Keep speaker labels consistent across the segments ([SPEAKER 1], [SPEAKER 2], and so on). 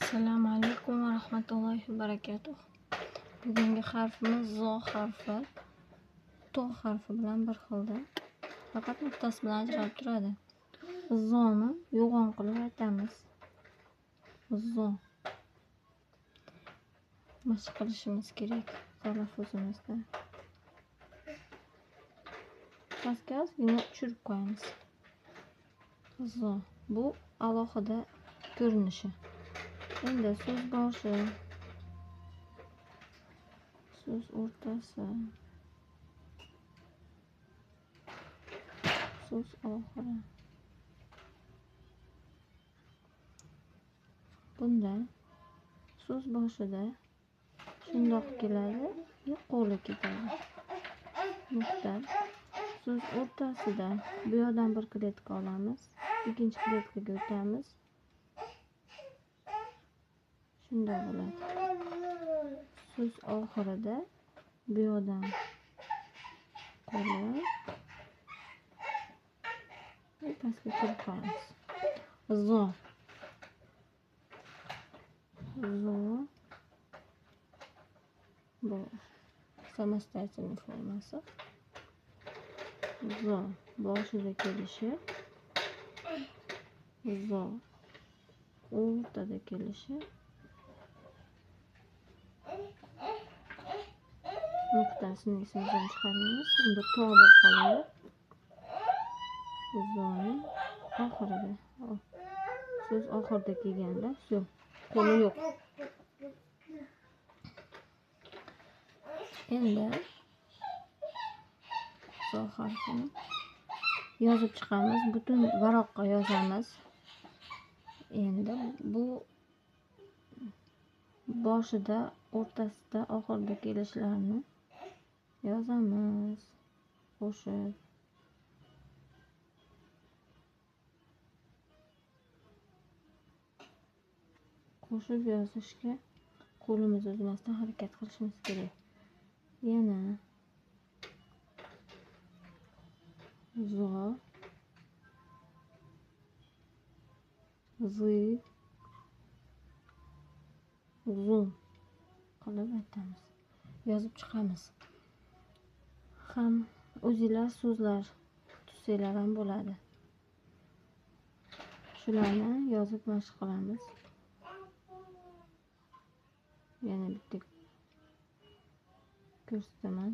[SPEAKER 1] Assalomu alaykum va rahmatullohi va barakatuh. Bugungi harfimiz zo harfi. To harfi bilan bir xilda, faqat nuqtasi bilan ajralib turadi. Zoni yo'g'on qilib aytamiz. Zo. Mashq qilishimiz kerak talaffuzimizda. Pastga ozgina tushirib qo'yamiz. Zo. Bu alohida ko'rinishi. Endi so'z boshi, so'z o'rtasi, so'z oxiri. Bunda so'z boshida shundoq keladi, qo'li ketadi. Nuqta. So'z o'rtasida bu yoqdan bir kletka olamiz, ikkinchi kletkaga o'tamiz. Shunday bo'ladi. So'z oxirida bu yoqdan qo'li pastga kirib qo'yamiz. Zo. Zo. Bu samostoятельный formasi. Zo boshida kelishi, zo o'rtada kelishi, nuqtasini esimizdan chiqarmaymiz, unda to bo'lib qoladi. Zoning oxirida, so'z oxirida kelganda все, qo'li yo'q. Endi zo harfini yozib chiqamiz, butun varaqqa yozamiz. Endi bu boshida, o'rtasida, oxirida kelishlarni yozamiz. Qo'shib yozishga qo'limiz uzmasdan harakat qilishimiz kerak. Yana zo, zi, zum qilib aytamiz. Yozib chiqamiz. Ham o'zinglar so'zlar tutsanglar ham bo'ladi. Shularni yozib mashq qilamiz. Yana bitta ko'rsataman.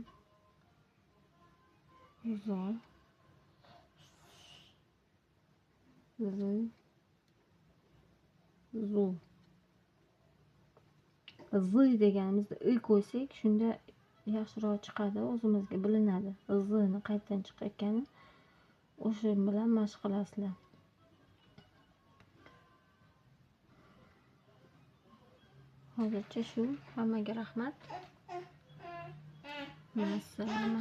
[SPEAKER 1] Zo, zi, zu. Zi deganimizda i qo'ysak, shunda yaxshiroq chiqadi, o'zimizga bilinadi. Zini qayerdan chiqayotgani o'sha bilan mashq qilasizlar. Hozircha shu. Hammaga rahmat. Assalom.